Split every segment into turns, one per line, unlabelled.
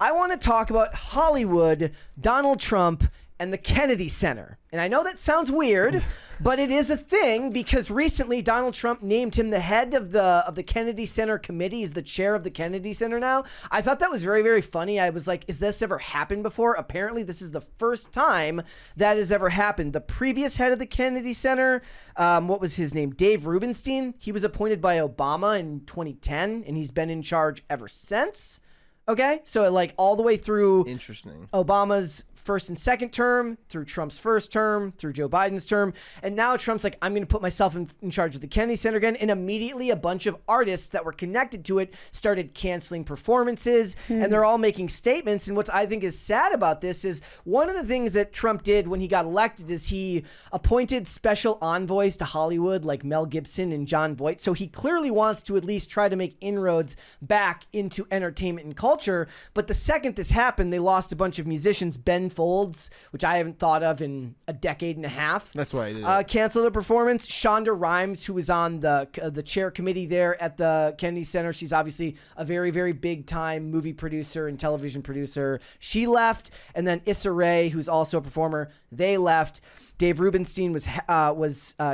I want to talk about Hollywood, Donald Trump, and the Kennedy Center. And I know that sounds weird, but it is a thing because recently Donald Trump named him the head of the Kennedy Center committee. He's the chair of the Kennedy Center now. I thought that was very, very funny. I was like, is this ever happened before? Apparently, this is the first time that has ever happened. The previous head of the Kennedy Center, what was his name? Dave Rubenstein. He was appointed by Obama in 2010, and he's been in charge ever since. Okay, so like all the way through Obama's first and second term, through Trump's first term, through Joe Biden's term, and now Trump's like, I'm going to put myself in charge of the Kennedy Center again, and immediately a bunch of artists that were connected to it started canceling performances, and they're all making statements, and what I think is sad about this is one of the things that Trump did when he got elected is he appointed special envoys to Hollywood like Mel Gibson and Jon Voight, so he clearly wants to at least try to make inroads back into entertainment and culture, but the second this happened, they lost a bunch of musicians. Ben Folds, which I haven't thought of in a decade and a half.
That's why I did it.
Canceled a performance. Shonda Rhimes, who was on the chair committee there at the Kennedy Center, she's obviously a very, very big time movie producer and television producer. She left, and then Issa Rae, who's also a performer, they left. Dave Rubenstein was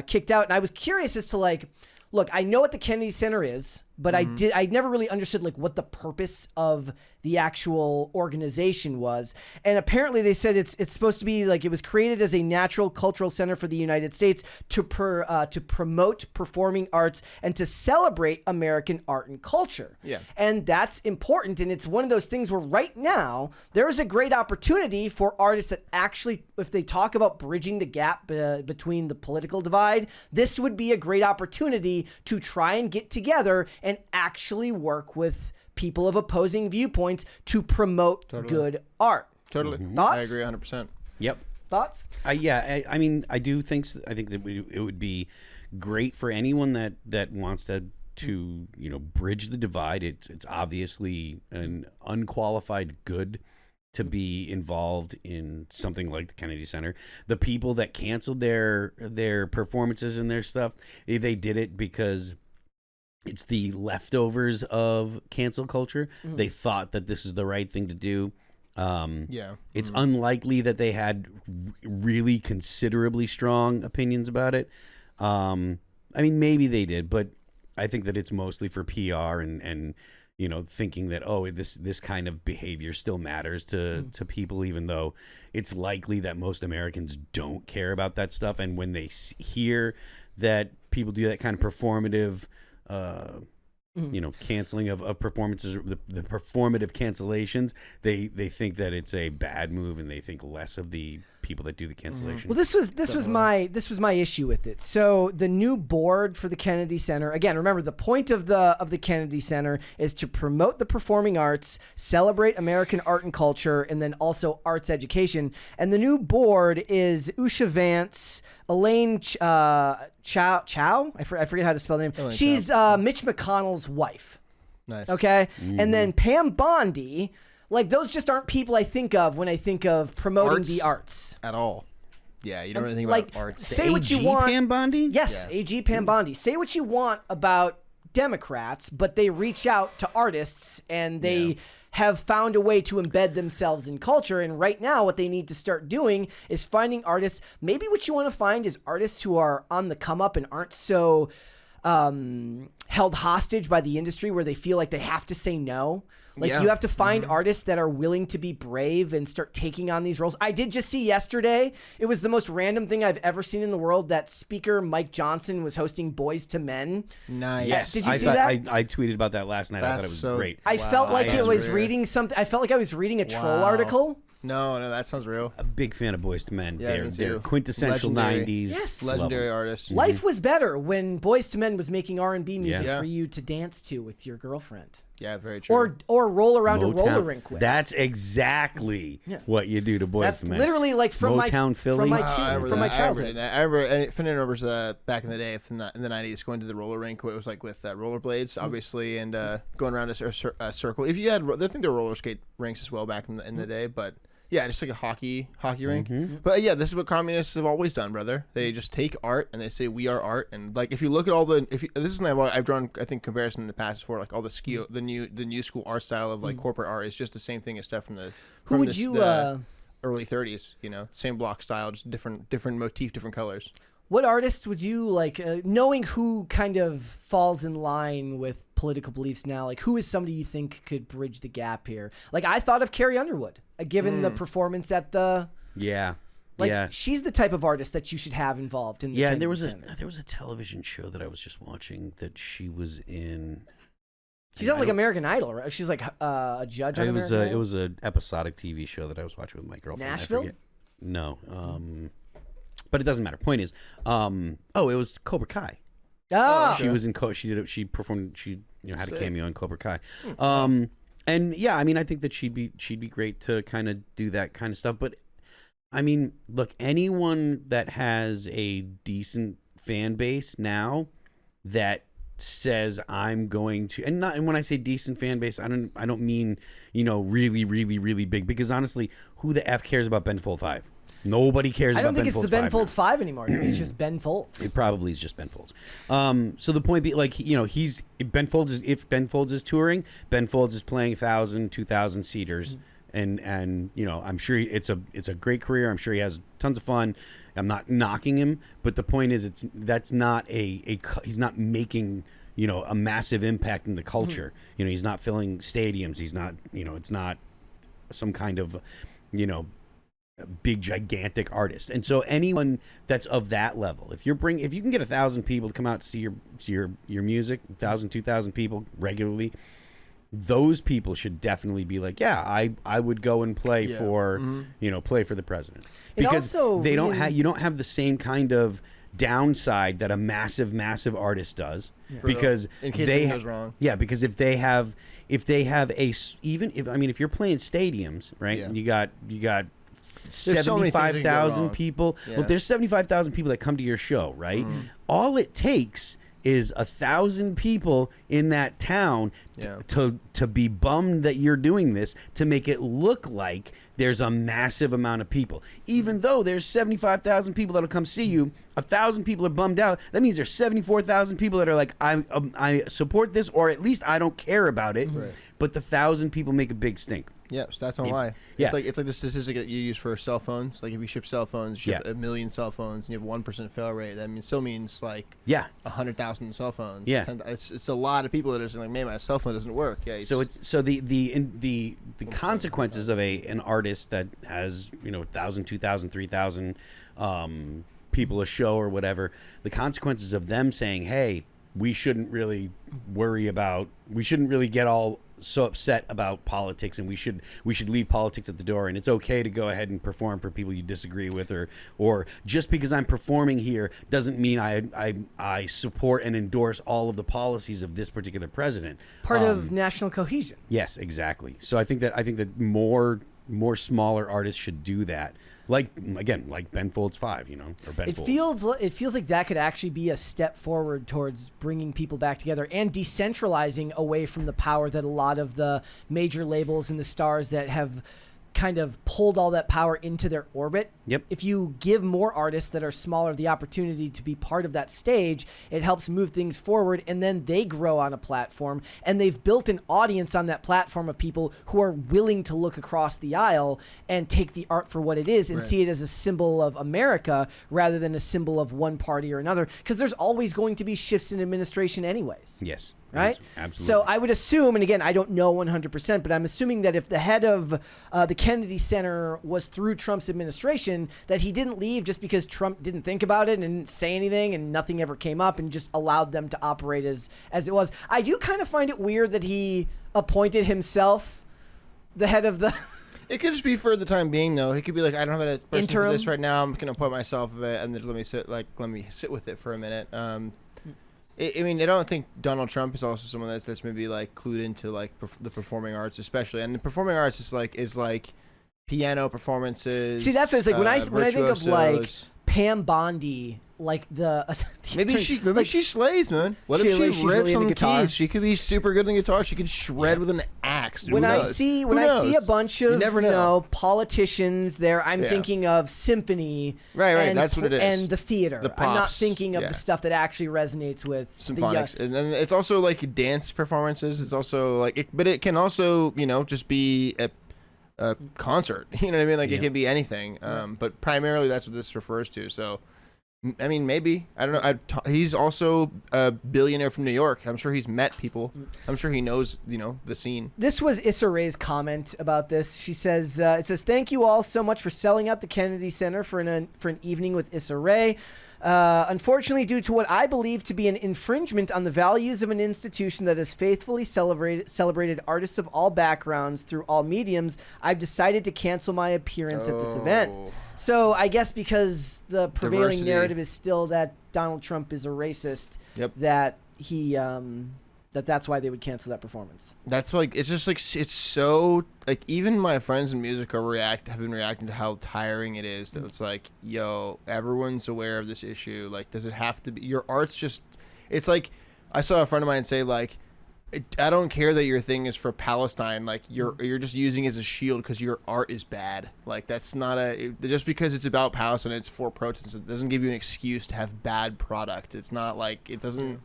kicked out, and I was curious as to like, look, I know what the Kennedy Center is, but I never really understood like what the purpose of the actual organization was. And apparently they said it's supposed to be like it was created as a natural cultural center for the United States to promote performing arts and to celebrate American art and culture.
Yeah.
And that's important. And it's one of those things where right now there is a great opportunity for artists that actually, if they talk about bridging the gap between the political divide, this would be a great opportunity to try and get together and actually work with people of opposing viewpoints to promote good art.
Totally.
Thoughts?
I agree 100%.
Yep.
Thoughts?
Yeah, I mean, I do think I think that it would be great for anyone that wants to bridge the divide. It's obviously an unqualified good to be involved in something like the Kennedy Center. The people that canceled their performances and their stuff, they did it because it's the leftovers of cancel culture. They thought that this is the right thing to do. It's unlikely that they had really considerably strong opinions about it. I mean, maybe they did, but I think that it's mostly for PR and thinking that, this kind of behavior still matters to people, even though it's likely that most Americans don't care about that stuff. And when they hear that people do that kind of performative canceling of performances, the performative cancellations, they think that it's a bad move, and they think less of the people that do the cancellation.
Well, this was my issue with it. So the new board for the Kennedy Center, again, remember the point of the Kennedy Center is to promote the performing arts, celebrate American art and culture, and then also arts education. And the new board is Usha Vance, Elaine Chow. I forget how to spell the name.
Elaine
She's Mitch McConnell's wife.
Nice.
Okay, and then Pam Bondi. Like, those just aren't people I think of when I think of promoting the arts.
At all. Yeah, you don't really think about arts.
Say what you want.
Pam Bondi?
Yes, yeah. AG Pam Bondi. Say what you want about Democrats, but they reach out to artists and they have found a way to embed themselves in culture. And right now, what they need to start doing is finding artists. Maybe what you want to find is artists who are on the come up and aren't so held hostage by the industry where they feel like they have to say no. Like, you have to find artists that are willing to be brave and start taking on these roles. I did just see yesterday, it was the most random thing I've ever seen in the world, that speaker Mike Johnson was hosting Boys to Men.
Nice.
Yes. Did you see that?
I tweeted about that last night. I thought it was great.
I felt like I was reading something. I felt like I was reading a troll article.
No, that sounds real.
A big fan of Boys to Men.
Yeah,
they're quintessential
legendary.
90s.
Yes.
Legendary artists.
Life was better when Boys to Men was making R&B music for you to dance to with your girlfriend.
Yeah, very true.
Or roll around a roller rink with.
That's exactly what you do to Boys to Men.
That's literally like from
Motown Philly.
from my childhood.
I remember Finn remembers back in the day in the 90s going to the roller rink. It was like with rollerblades, obviously, and going around a circle. If you had, I think there were roller skate rinks as well back in the day, but Yeah, just like a hockey rink. But yeah, this is what communists have always done, brother. They just take art and they say we are art. And like if you look at all the this is something I've drawn I think comparison in the past for like all the new school art style of like corporate art is just the same thing as stuff from the early 30s. You know, same block style, just different motif, different colors.
What artists would you like, knowing who kind of falls in line with political beliefs now, like who is somebody you think could bridge the gap here? Like I thought of Carrie Underwood, given the performance at the...
Yeah.
She's the type of artist that you should have involved in the
and there was a television show that I was just watching that she was in.
She's on like American Idol, right? She's like a judge on American Idol?
It was an episodic TV show that I was watching with my girlfriend.
Nashville?
No. But it doesn't matter. Point is, it was Cobra Kai.
Oh,
she was in she performed. She had a cameo in Cobra Kai. And yeah, I mean, I think that she'd be great to kind of do that kind of stuff. But I mean, look, anyone that has a decent fan base now that says I'm going to, and when I say decent fan base, I don't mean really really really big, because honestly, who the f cares about Ben Folds 5? Nobody cares about Ben Folds 5.
I don't think it's the Ben Folds 5 anymore. It's just Ben Folds.
It probably is just Ben Folds. So the point being, like, if Ben Folds is touring, Ben Folds is playing 1,000, 2,000 seaters, and I'm sure it's a great career. I'm sure he has tons of fun. I'm not knocking him, but the point is, he's not making a massive impact in the culture. He's not filling stadiums. He's not it's not some kind of big gigantic artist. And so anyone that's of that level, if you can get 1,000 people to come out to see your music, 1,000, 2,000 people regularly, those people should definitely be like, yeah, I would go and play for play for the president, because they you don't have the same kind of downside that a massive artist does, because
in case anything goes wrong.
Yeah, because if you're playing stadiums, right?
Yeah.
You got 75,000 people.
Yeah.
Well, if there's 75,000 people that come to your show, right? All it takes is 1,000 people in that town to be bummed that you're doing this, to make it look like there's a massive amount of people. Even though there's 75,000 people that'll come see you, 1,000 people are bummed out. That means there's 74,000 people that are like, I support this, or at least I don't care about it.
Right.
But the 1,000 people make a big stink.
Yeah, stats don't lie.
Yeah.
It's like the statistic that you use for cell phones. Like if you ship cell phones, you ship 1 million cell phones, and you have 1% fail rate. That still means like 100,000 cell phones.
Yeah,
it's a lot of people that are just like, man, my cell phone doesn't work. Yeah.
So the consequences of an artist that has 1,000, 2,000, 3,000 people a show or whatever, the consequences of them saying, hey, we shouldn't really get all so upset about politics, and we should leave politics at the door, and it's okay to go ahead and perform for people you disagree with, or just because I'm performing here doesn't mean I support and endorse all of the policies of this particular president.
Part of national cohesion.
Yes, exactly. So I think that more smaller artists should do that. Like Ben Folds 5, or Ben Folds.
It feels like that could actually be a step forward towards bringing people back together and decentralizing away from the power that a lot of the major labels and the stars that have kind of pulled all that power into their orbit.
Yep.
If you give more artists that are smaller the opportunity to be part of that stage, it helps move things forward, and then they grow on a platform, and they've built an audience on that platform of people who are willing to look across the aisle and take the art for what it is and see it as a symbol of America rather than a symbol of one party or another, because there's always going to be shifts in administration anyways.
Yes.
Right?
Absolutely.
So I would assume, and again, I don't know 100%, but I'm assuming that if the head of the Kennedy Center was through Trump's administration, that he didn't leave just because Trump didn't think about it and didn't say anything and nothing ever came up and just allowed them to operate as it was. I do kind of find it weird that he appointed himself the head of the...
It could just be for the time being, though. He could be like, I don't have a person for this right now. I'm going to appoint myself, and then let me sit with it for a minute. I mean, I don't think Donald Trump is also someone that's maybe like clued into like the performing arts, especially. And the performing arts is like piano performances.
See, that's what it's like when I think of like
virtuosos.
Pam Bondi, like the
Maybe she slays, man. What if
she's
she
really
rips
into
on
guitar?
keys? She could be super good on guitar. She could shred with an axe.
When I see a bunch of
never know.
politicians there, I'm thinking of symphony.
Right.
And,
That's what it is.
And the theater.
The
I'm not
pops,
thinking of
yeah.
the stuff that actually resonates with
symphonics,
the
and then it's also like dance performances. It's also like, but it can also just be a concert. You know what I mean? Like it can be anything. But primarily that's what this refers to. So. I mean, maybe. I don't know. He's also a billionaire from New York. I'm sure he's met people. I'm sure he knows, the scene.
This was Issa Rae's comment about this. She says, it says, thank you all so much for selling out the Kennedy Center for an evening with Issa Rae. Unfortunately, due to what I believe to be an infringement on the values of an institution that has faithfully celebrated artists of all backgrounds through all mediums, I've decided to cancel my appearance at this event. So I guess because the prevailing
Diversity.
narrative is still that Donald Trump is a racist,
Yep.
that he that's why they would cancel that performance.
That's like, it's just like, it's so like, even my friends in music have been reacting to how tiring it is. That it's like, yo, everyone's aware of this issue. Like, does it have to be your art's just? It's like, I saw a friend of mine say like, I don't care that your thing is for Palestine. Like you're just using it as a shield because your art is bad. Like that's not just because it's about Palestine, it's for protests. It doesn't give you an excuse to have bad product. It's not like it doesn't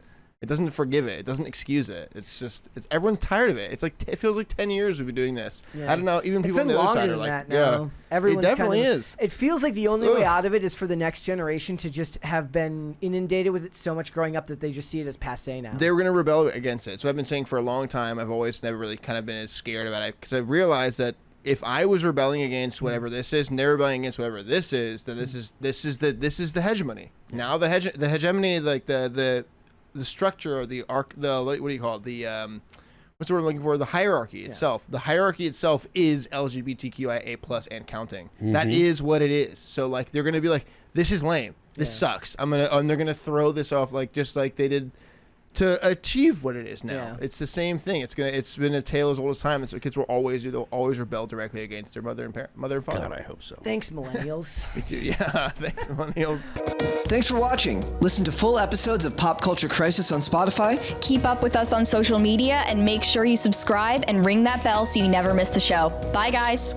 forgive it. It doesn't excuse it. It's just everyone's tired of it. It's like it feels like 10 years we've been doing this.
Yeah.
I don't know. Even
It's
people on
been
the other
longer
side are
than
like,
that now.
yeah,
Everyone's
it definitely is.
It feels like the only way
Ugh.
out of it is for the next generation to just have been inundated with it so much growing up that they just see it as passé now.
They were going to rebel against it. So I've been saying for a long time, I've always never really kind of been as scared about it because I've realized that if I was rebelling against whatever this is, and they're rebelling against whatever this is, then this is the hegemony. Now the hegemony, like the structure or the what do you call it? The what's the word I'm looking for? The hierarchy itself. The hierarchy itself is LGBTQIA plus and counting. That is what it is. So like they're gonna be like, this is lame. This sucks. And they're gonna throw this off like just like they did to achieve what it is now.
Yeah.
It's the same thing. It's been a tale as old as time. That's what kids will always do. They'll always rebel directly against their mother and father.
God, I hope so.
Thanks, millennials.
Me too. Yeah. Thanks, millennials.
Thanks for watching. Listen to full episodes of Pop Culture Crisis on Spotify.
Keep up with us on social media and make sure you subscribe and ring that bell so you never miss the show. Bye, guys.